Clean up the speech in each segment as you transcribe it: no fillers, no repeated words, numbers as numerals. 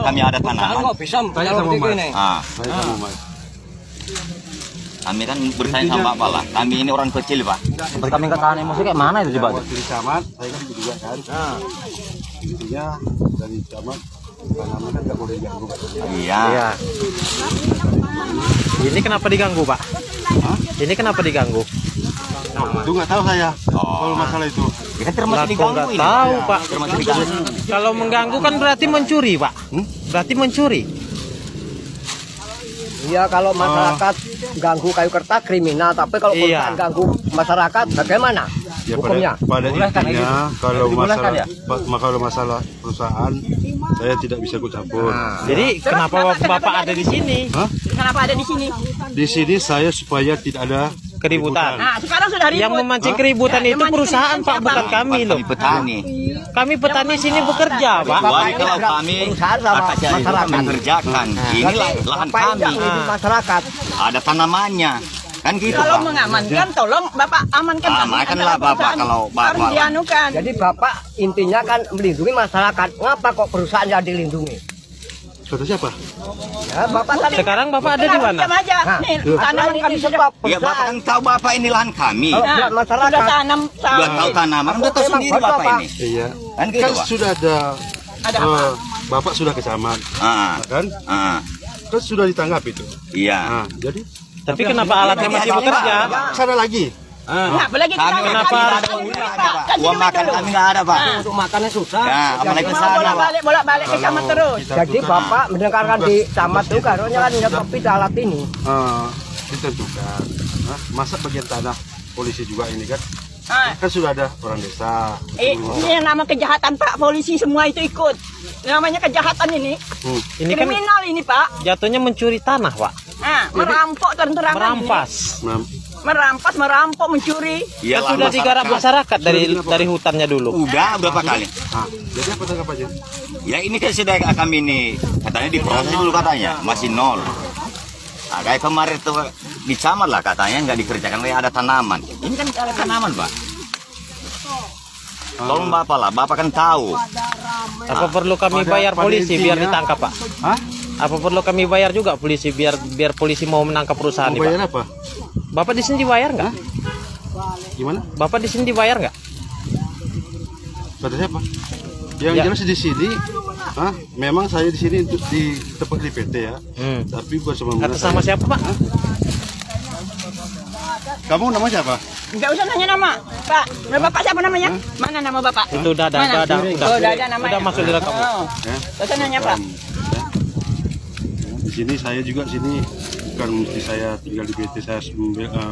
Kami ada tanaman. Tanya sama Mas. Tanya sama Mas. Kami kan bersaing sama Bapak lah. Kami ini orang kecil, Pak. Seperti kami ketahan emosi kayak mana itu coba? Waktu di camat, saya kan juga kan. Intinya dari camat, tanaman kan nggak boleh diganggu. Iya. Ini kenapa diganggu, Pak? Ini kenapa diganggu? Itu nggak tahu saya. Kalau masalah itu. Ya kan termasuk diganggu Nggak ini. tahu, Pak. Termasuk diganggu. Kalau mengganggu kan berarti mencuri, Pak. Berarti mencuri. Iya, kalau masyarakat ganggu kayu kertas kriminal, tapi kalau perusahaan ganggu masyarakat bagaimana Ya, hukumnya? pada intinya kalau masalah perusahaan saya tidak bisa ikut campur. Jadi kenapa Bapak ada di sini? Kenapa ada di sini? Di sini saya supaya tidak ada Keributan. Nah, sekarang sudah ribut. Yang memancing keributan itu perusahaan, Pak, bukan kami loh. Kami petani. Kami petani sini bekerja, Pak. Kalau kami masyarakat mengerjakan, ini lahan kami. Masyarakat Ada tanamannya. Kan gitu, Kalau Pak. mengamankan, tolong Bapak amankan. Amankanlah Bapak kalau harus Bapak. dianukan. jadi Bapak intinya kan melindungi masyarakat. Ngapa kok perusahaan yang dilindungi? kata siapa? Ya, Bapak tadi Sekarang Bapak ada di mana? Diam aja. Nih, tanaman kami sudah. sebab Ya Bapak perusahaan. kan tahu Bapak ini lahan kami. Kalau buat masyarakat Sudah tanam Udah tahu tanaman, udah tahu sendiri Bapak ini. Iya. Kan gitu, Kan Pak. sudah ada. Ada apa? Bapak sudah ke camat, Ah, kan? ah, Kan sudah ditangkap itu. iya. Nah, jadi Tapi kenapa alatnya masih bekerja? sana lagi. Nah, apalagi Kami kita kenapa makan. Pak. Uang makan kami nggak ada, Pak. untuk makannya susah. Ya, apalagi ke Mau sana, Pak. bolak-balik ke camat terus. Jadi Bapak mendengarkan di camat itu karunya kan nyetopi alat ini. Ditentukan. Masa bagian tanah polisi juga ini kan? Ah, Kan sudah ada orang desa. ini yang nama kejahatan Pak, polisi semua itu ikut. Namanya kejahatan ini. Ini kan Kriminal ini Pak. jatuhnya mencuri tanah, Pak. Nah, merampok terang-terangan ini. Merampas. Merampas, merampok, mencuri. Iya, Kan sudah digarap masyarakat dari hutannya dulu. Udah berapa kali? Jadi apa tanggapannya? Ya ini kan sudah kami ini katanya diproses dulu katanya masih nol. Nah, kayak kemarin tuh di camat lah katanya nggak dikerjakan kayak ada tanaman. Ini kan ada tanaman, Pak. Tolong Bapak lah, Bapak kan tahu. Apa perlu kami bayar polisi biar ditangkap, Pak? Hah? Apa perlu kami bayar juga polisi biar polisi mau menangkap perusahaan Mau ini, Pak? bayar apa? Bapak di sini dibayar nggak? Gimana? Bapak di sini dibayar nggak? Kata siapa? Yang Ya. jelas di sini, memang saya di sini untuk di tempat di PT ya. Tapi bukan semena-mena. Atas nama siapa, Pak? Kamu nama siapa? Enggak usah nanya nama, Pak. Bapak siapa namanya? Mana nama Bapak? Itu udah Mana? Oh, udah ada namanya. Udah masuk di rekam. Oh. Ya. Enggak usah nanya, Pak. Di sini saya juga sini bukan mesti saya tinggal di PT, saya membela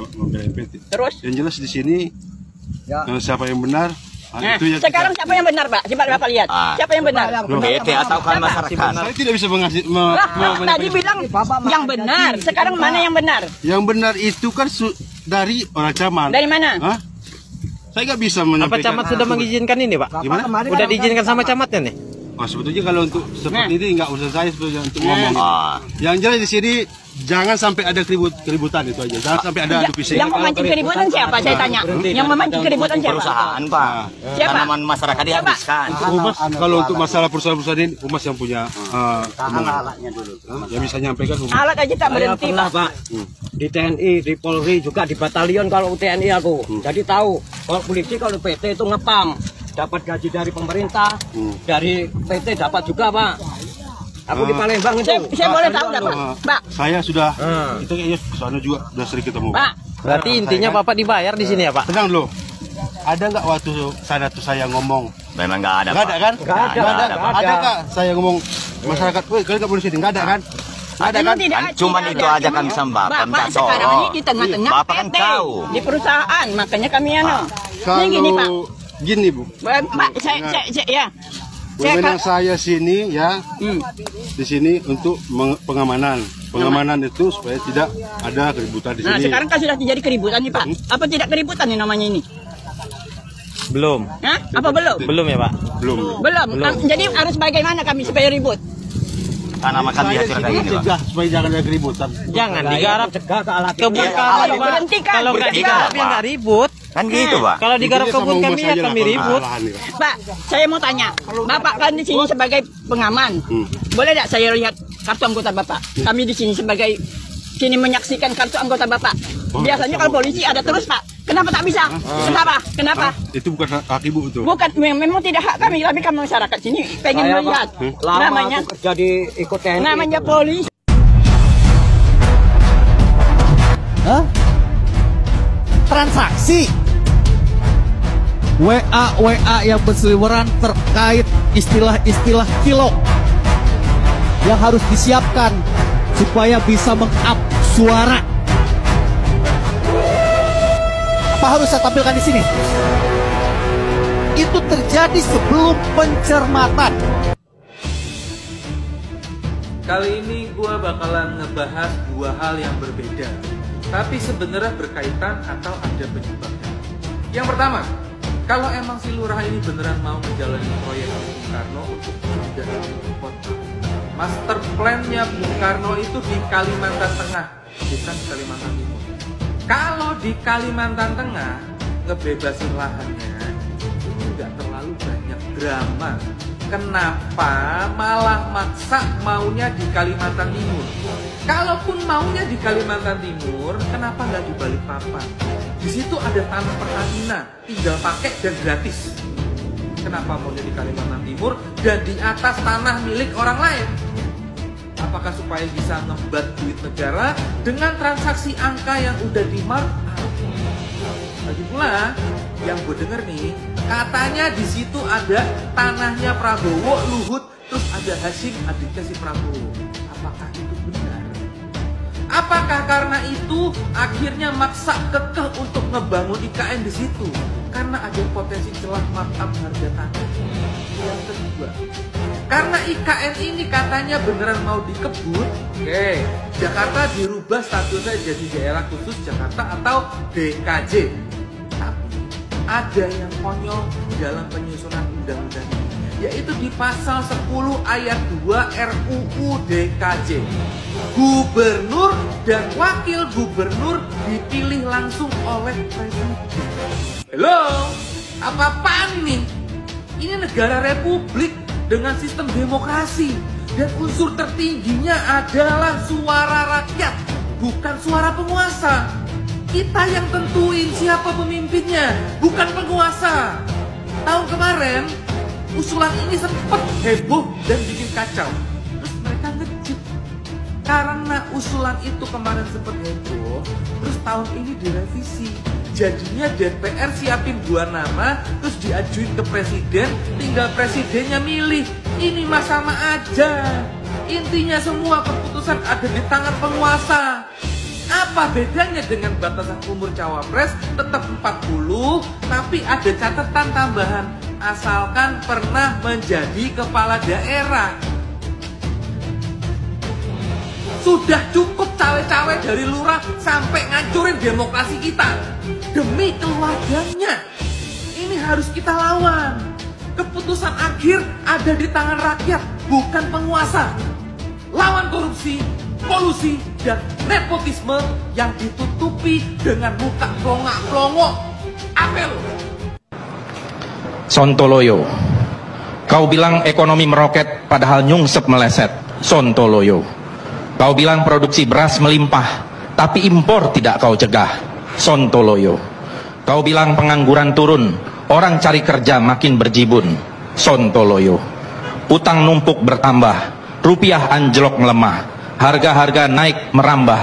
PT. Terus? Yang jelas di sini siapa yang benar? Nah, Itu yang sekarang siapa yang benar, Pak? Coba Bapak lihat. Siapa yang benar? PT atau kan masyarakat? saya tidak bisa mengasih. Lah, tadi bilang yang benar. Sekarang mana yang benar? Yang benar itu kan dari orang camat. Dari mana? Hah? Saya nggak bisa Apa menyampaikan. camat sudah mengizinkan ini, Pak? Gimana? Udah diizinkan sama camatnya nih? Oh, sebetulnya kalau untuk seperti ini nggak usah saya sebetulnya untuk ngomong. Ah, Yang jelas di sini jangan sampai ada keributan itu aja. Jangan sampai ada adu fisik. Yang memancing keributan siapa? Saya tanya. Yang memancing keributan siapa? perusahaan, Pak. Siapa? Tanaman masyarakat dihabiskan. Humas, kalau untuk masalah perusahaan-perusahaan ini, Humas yang punya yang bisa nyampaikan Humas. Alat aja tak berhenti, Pernah, Pak. Pak. Di TNI, di Polri juga di batalion kalau TNI aku. Jadi tahu kalau polisi kalau PT itu ngepam, dapat gaji dari pemerintah, dari PT dapat juga, Pak. Aku di Palembang itu. Saya boleh tahu enggak, Pak? Pak. Saya sudah itu kayaknya sana juga sudah sering ketemu. Pak. Berarti intinya Bapak dibayar di sini ya, Pak? Tenang dulu. Ada nggak waktu sana tuh saya ngomong? Memang nggak ada, Nggak Pak. ada kan? Nggak ada, Pak. Ada nggak saya ngomong masyarakat? Woi, kalian nggak boleh sini. Nggak ada kan? Ada kan? Tidak, Cuman tidak itu ada. aja kami sama Bapak, minta Bapak sekarang tolong. ini di tengah-tengah Bapak kan PT, tahu. di perusahaan, makanya kami Kalau Ini gini, Pak. gini Bu, Pak, saya ya. wewenang saya sini ya di sini untuk pengamanan. Pengamanan itu supaya tidak ada keributan di Nah, sini. sekarang kan sudah terjadi keributan nih, Pak. Apa tidak keributan nih namanya ini? Belum. Hah? Apa belum? Belum ya, Pak? Belum. Belum. Jadi harus bagaimana kami supaya ribut? Tanaman kami Saya hancur kayak sini gini, Pak. cegah supaya jangan ada keributan. Jangan digarap. Cegah ke alat Kebun Iya, karet, alat Pak. berhentikan. Kalau nggak Berhentikan, digarap ya Pak. nggak ribut. Kan gitu, Pak. Kalau digarap Intinya kebun sama kami umat ya saja kami lah, ribut. lahan ini. Pak, saya mau tanya. Bapak kan di sini sebagai pengaman. Boleh tidak saya lihat kartu anggota Bapak? Kami di sini sebagai menyaksikan kartu anggota Bapak. Biasanya kalau polisi ada terus, Pak. Kenapa tak bisa? Kenapa? Itu bukan hak ibu itu. Bukan, memang tidak hak kami, tapi kami masyarakat sini pengen Saya, melihat. Pak, lama Namanya aku kerja di ikut TNI. namanya polisi. Transaksi WA yang berseliweran terkait istilah-istilah kilo yang harus disiapkan supaya bisa meng-up suara. Apa harus saya tampilkan di sini? Itu terjadi sebelum pencermatan. Kali ini gue bakalan ngebahas dua hal yang berbeda, tapi sebenarnya berkaitan atau ada penyebabnya. Yang pertama, kalau emang si lurah ini beneran mau menjalani proyek Bung Karno untuk pindah ibu kota, master plan-nya Bung Karno itu di Kalimantan Tengah, bukan di Kalimantan Timur. Kalau di Kalimantan Tengah ngebebasin lahannya, itu nggak terlalu banyak drama. Kenapa malah maksa maunya di Kalimantan Timur? Kalaupun maunya di Kalimantan Timur, kenapa nggak di Balikpapan? Di situ ada tanah pertamina, tinggal pakai dan gratis. Kenapa maunya di Kalimantan Timur dan di atas tanah milik orang lain? Apakah supaya bisa ngebat duit negara dengan transaksi angka yang udah di markup? Lagi pula, yang gue denger nih, katanya di situ ada tanahnya Prabowo, Luhut, terus ada Hasyim, adiknya si Prabowo. Apakah itu benar? Apakah karena itu akhirnya maksa kekeh untuk ngebangun IKN di situ? Karena ada potensi celah markup harga tanah. Yang kedua, karena IKN ini katanya beneran mau dikebut, oke, Jakarta dirubah statusnya jadi daerah khusus Jakarta atau DKJ. Tapi ada yang konyol dalam penyusunan undang-undang ini, yaitu di pasal 10 ayat 2 RUU DKJ. Gubernur dan wakil gubernur dipilih langsung oleh presiden. Halo, apa-apaan ini? Ini negara republik dengan sistem demokrasi, dan unsur tertingginya adalah suara rakyat, bukan suara penguasa. Kita yang tentuin siapa pemimpinnya, bukan penguasa. Tahun kemarin, usulan ini sempat heboh dan bikin kacau. Terus mereka ngejit. Karena usulan itu kemarin sempat heboh, terus tahun ini direvisi. Jadinya DPR siapin 2 nama, terus diajuin ke presiden, tinggal presidennya milih. Ini mah sama aja. Intinya semua keputusan ada di tangan penguasa. Apa bedanya dengan batasan umur cawapres tetap 40, tapi ada catatan tambahan, asalkan pernah menjadi kepala daerah. Sudah cukup cawe-cawe dari lurah sampai ngancurin demokrasi kita. Demi keluarganya, ini harus kita lawan. Keputusan akhir ada di tangan rakyat, bukan penguasa. Lawan korupsi, kolusi, dan nepotisme yang ditutupi dengan muka plongak-plongok. Apel. Sontoloyo, kau bilang ekonomi meroket padahal nyungsep meleset. Sontoloyo, kau bilang produksi beras melimpah tapi impor tidak kau cegah. Sontoloyo, kau bilang pengangguran turun, orang cari kerja makin berjibun. Sontoloyo, utang numpuk bertambah, rupiah anjlok melemah, harga-harga naik merambah,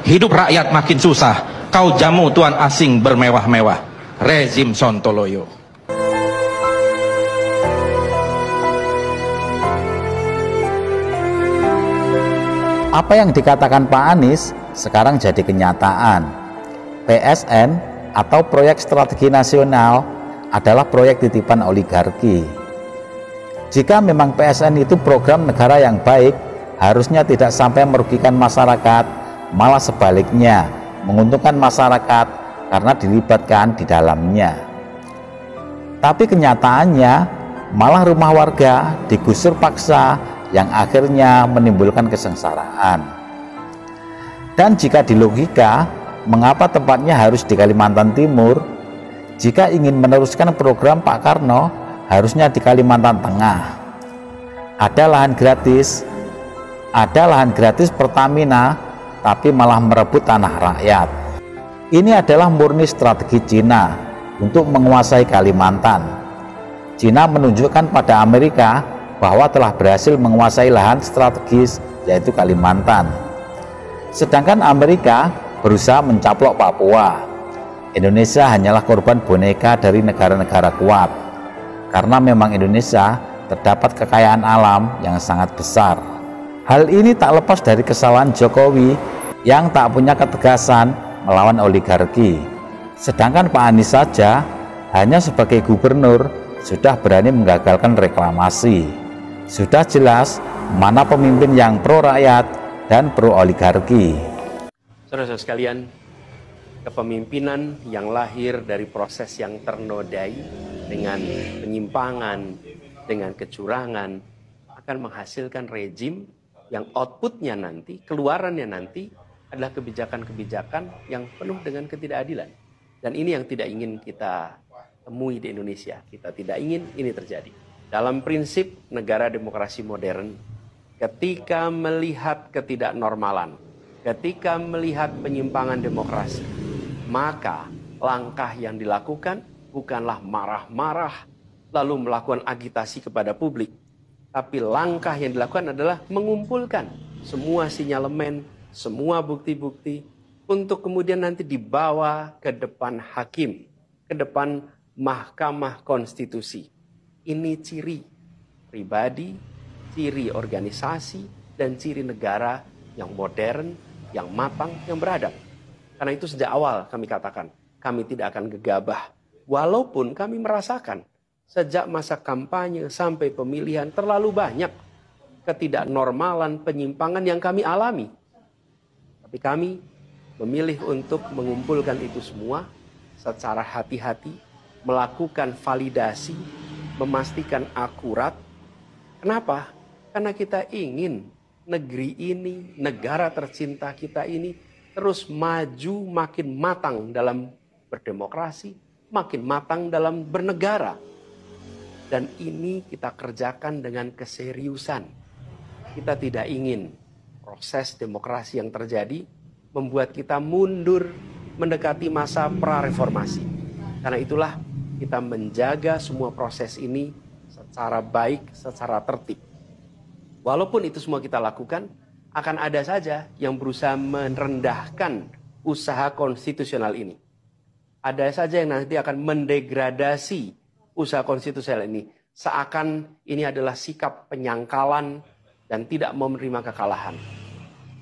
hidup rakyat makin susah, kau jamu tuan asing bermewah-mewah. Rezim Sontoloyo. Apa yang dikatakan Pak Anies sekarang jadi kenyataan. PSN atau Proyek Strategi Nasional adalah proyek titipan oligarki. Jika memang PSN itu program negara yang baik, harusnya tidak sampai merugikan masyarakat, malah sebaliknya menguntungkan masyarakat karena dilibatkan di dalamnya. Tapi kenyataannya malah rumah warga digusur paksa yang akhirnya menimbulkan kesengsaraan. Dan jika dilogika, mengapa tempatnya harus di Kalimantan Timur? Jika ingin meneruskan program Pak Karno, harusnya di Kalimantan Tengah. Ada lahan gratis Pertamina, tapi malah merebut tanah rakyat. Ini adalah murni strategi Cina untuk menguasai Kalimantan. Cina menunjukkan pada Amerika bahwa telah berhasil menguasai lahan strategis, yaitu Kalimantan. Sedangkan Amerika berusaha mencaplok Papua. Indonesia hanyalah korban boneka dari negara-negara kuat, karena memang Indonesia terdapat kekayaan alam yang sangat besar. Hal ini tak lepas dari kesalahan Jokowi yang tak punya ketegasan melawan oligarki. Sedangkan Pak Anies saja hanya sebagai gubernur sudah berani menggagalkan reklamasi. Sudah jelas mana pemimpin yang pro rakyat dan pro oligarki. Saudara-saudara sekalian, kepemimpinan yang lahir dari proses yang ternodai dengan penyimpangan, dengan kecurangan, akan menghasilkan rejim yang outputnya nanti, keluarannya nanti adalah kebijakan-kebijakan yang penuh dengan ketidakadilan. Dan ini yang tidak ingin kita temui di Indonesia. Kita tidak ingin ini terjadi. Dalam prinsip negara demokrasi modern, ketika melihat ketidaknormalan, ketika melihat penyimpangan demokrasi, maka langkah yang dilakukan bukanlah marah-marah lalu melakukan agitasi kepada publik. Tapi langkah yang dilakukan adalah mengumpulkan semua sinyalemen, semua bukti-bukti untuk kemudian nanti dibawa ke depan hakim, ke depan Mahkamah Konstitusi. Ini ciri pribadi, ciri organisasi, dan ciri negara yang modern, yang matang, yang beradab. Karena itu sejak awal kami katakan, kami tidak akan gegabah. Walaupun kami merasakan sejak masa kampanye sampai pemilihan terlalu banyak ketidaknormalan, penyimpangan yang kami alami. Tapi kami memilih untuk mengumpulkan itu semua secara hati-hati, melakukan validasi, memastikan akurat. Kenapa? Karena kita ingin negeri ini, negara tercinta kita ini terus maju, makin matang dalam berdemokrasi, makin matang dalam bernegara. Dan ini kita kerjakan dengan keseriusan. Kita tidak ingin proses demokrasi yang terjadi membuat kita mundur mendekati masa prareformasi. Karena itulah kita menjaga semua proses ini secara baik, secara tertib. Walaupun itu semua kita lakukan, akan ada saja yang berusaha merendahkan usaha konstitusional ini. Ada saja yang nanti akan mendegradasi usaha konstitusional ini. Seakan ini adalah sikap penyangkalan dan tidak mau menerima kekalahan.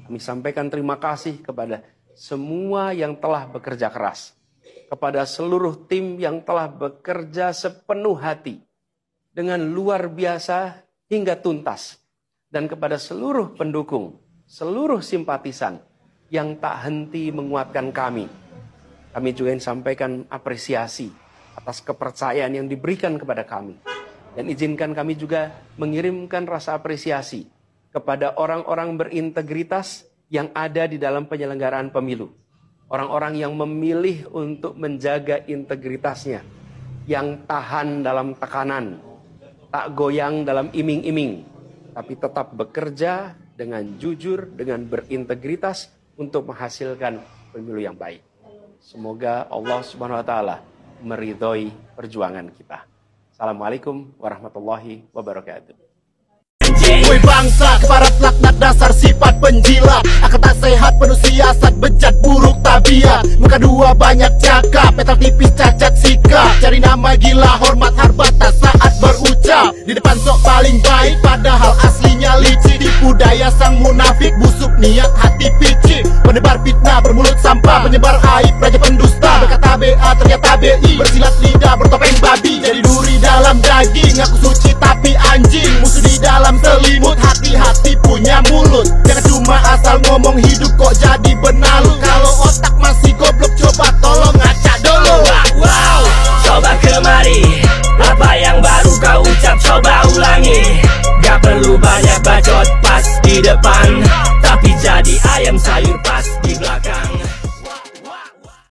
Kami sampaikan terima kasih kepada semua yang telah bekerja keras. Kepada seluruh tim yang telah bekerja sepenuh hati. Dengan luar biasa hingga tuntas. Dan kepada seluruh pendukung, seluruh simpatisan yang tak henti menguatkan kami. Kami juga ingin sampaikan apresiasi atas kepercayaan yang diberikan kepada kami. Dan izinkan kami juga mengirimkan rasa apresiasi kepada orang-orang berintegritas yang ada di dalam penyelenggaraan pemilu. Orang-orang yang memilih untuk menjaga integritasnya. Yang tahan dalam tekanan, tak goyang dalam iming-iming. Tapi tetap bekerja dengan jujur, dengan berintegritas untuk menghasilkan pemilu yang baik. Semoga Allah Subhanahu wa Ta'ala meridhoi perjuangan kita. Assalamualaikum warahmatullahi wabarakatuh. Woi bangsa, keparat laknat dasar sifat penjilat. Akan tak sehat penuh siasat, bejat buruk tabiat. Muka dua banyak cakap, petal tipis cacat sikap. Cari nama gila, hormat harbata saat berucap. Di depan sok paling baik, padahal aslinya licik. Tipu daya sang munafik, busuk niat hati picik. Penebar fitnah, bermulut sampah, penyebar aib, raja pendusta. Berkata BA, ternyata BI, bersilat lidah, bertopeng babi. Jadi duri dalam daging, aku suci tapi anjing. Musuh di dalam selimut, hati-hati punya mulut. Jangan cuma asal ngomong hidup kok jadi benalu. Kalau otak masih goblok coba tolong ngaca dulu. Wow, coba kemari, apa yang baru kau ucap coba ulangi. Gak perlu banyak bacot pas di depan, tapi jadi ayam sayur